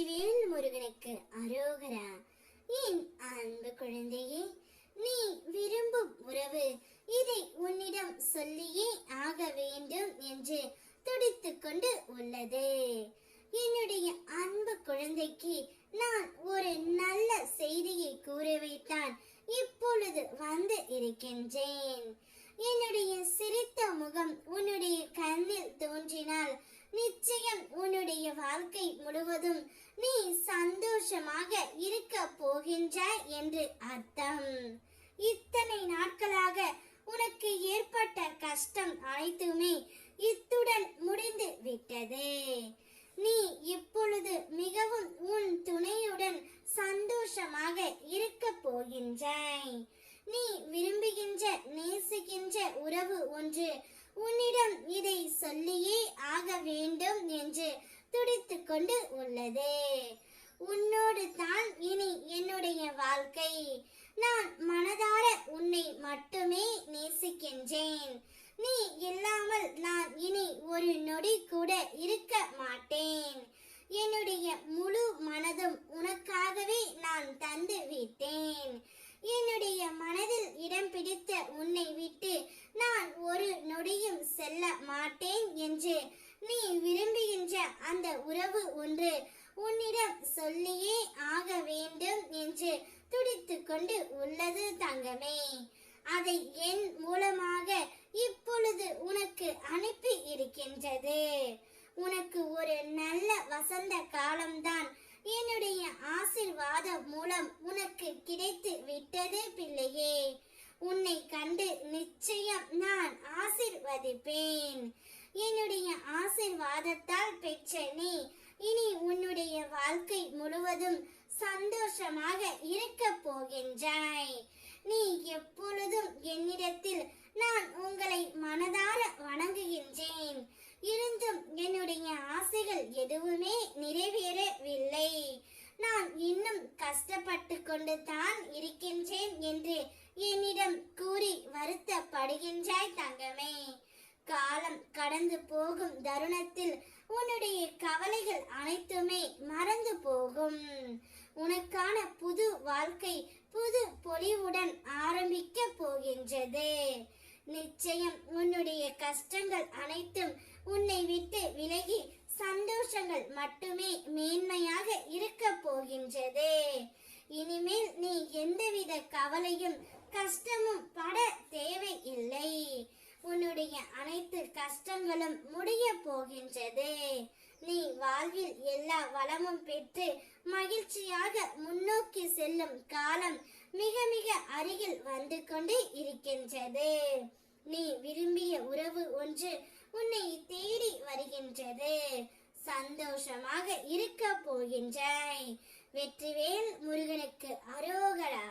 வேல் முருகனுக்கு அரோகரா. என் அன்பு குழந்தையே, நீ விரும்பும் உறவு இதை உன்னிடம் சொல்லியே ஆக வேண்டும் என்று துடித்துக் கொண்டு உள்ளது. என்னுடைய அன்பு குழந்தைக்கு நான் ஒரு நல்ல செய்தியை கூறவைத்தான் இப்பொழுது வந்து இருக்கின்றேன். என்னுடைய சிரித்த முகம் உன்னுடைய கண்ணில் தோன்றினால் நிச்சயம் உன்னுடைய வாழ்க்கை முழுவதும் நீ சந்தோஷமாக இருக்க போகின்றாய் என்று அர்த்தம். இத்தனை நாட்களாக உனக்கு ஏற்பட்ட கஷ்டம் அனைத்துமே இத்துடன் முடிந்து விட்டது. நீ இப்பொழுது மிகவும் உன் துணையுடன் சந்தோஷமாக இருக்க போகின்றாய். நீ விரும்புகின்ற நேசிக்கின்ற உறவு ஒன்று உன்னிடம் இதை சொல்லியே ஆக வேண்டும் என்று துடித்துக் கொண்டு உள்ளது. உன்னோடு தான் இனி என்னுடைய வாழ்க்கை. நான் மனதார உன்னை மட்டுமே நேசிக்கின்றேன். நீ இல்லாமல் நான் இனி ஒரு நொடி கூட இருக்க மாட்டேன். என்னுடைய முழு மனதும் உனக்காகவே நான் தந்து விட்டேன். என்னுடைய மனதில் இடம் பிடித்த உன்னை விட்டு நான் ஒரு நொடியும் செல்ல மாட்டேன் என்று நீ விரும்புகின்ற அந்த உறவு ஒன்று உன்னிடம் சொல்லியே ஆக வேண்டும் என்று துடித்துக் கொண்டு உள்ளது தங்கமே. அதை என் மூலமாக இப்பொழுது உனக்கு அனுப்பி இருக்கின்றது. உனக்கு ஒரு நல்ல வசந்த காலம்தான் என்னுடைய ஆசீர்வாதம் மூலம் உனக்கு கிடைத்து விட்டது பிள்ளையே. உன்னை கண்டு நிச்சயம் நான் ஆசீர்வதிப்பேன். என்னுடைய ஆசீர்வாதத்தால் பெற்ற நீ இனி உன்னுடைய வாழ்க்கை முழுவதும் சந்தோஷமாக இருக்க போகின்றாய். நீ எப்பொழுதும் என்னிடத்தில் நான் உங்களை மனதார வணங்குகின்றேன். இருந்தும் என்னுடைய ஆசைகள் எதுவுமே நிறைவேறவில்லை. நான் இன்னும் கஷ்டப்பட்டு கொண்டு தான் இருக்கின்றேன் என்று என்னிடம் கூறி வருத்தப்படுகின்றாய் தங்கமே. காலம் கடந்து போகும் தருணத்தில் உன்னுடைய கவலைகள் அனைத்துமே மறந்து போகும். உனக்கான புது வாழ்க்கை புது பொலிவுடன் ஆரம்பிக்க போகின்றது. நிச்சயம் உன்னுடைய கஷ்டங்கள் அனைத்தும் உன்னை விட்டு விலகி சந்தோஷங்கள் மட்டுமே மேன்மையாக இருக்க போகின்றது. இனிமேல் நீ எந்தவித கவலையும் கஷ்டமும் பட தேவையில்லை. உன்னுடைய அனைத்து கஷ்டங்களும் முடிய போகின்றது. நீ வாழ்வில் எல்லா வளமும் பெற்று மகிழ்ச்சியாக முன்னோக்கி செல்லும் காலம் மிக மிக அருகில் வந்து கொண்டு இருக்கின்றது. நீ விரும்பிய உறவு ஒன்று உன்னை தேடி வருகின்றது. சந்தோஷமாக இருக்க போகின்றாய். வெற்றிவேல் முருகனுக்கு அரோகரா.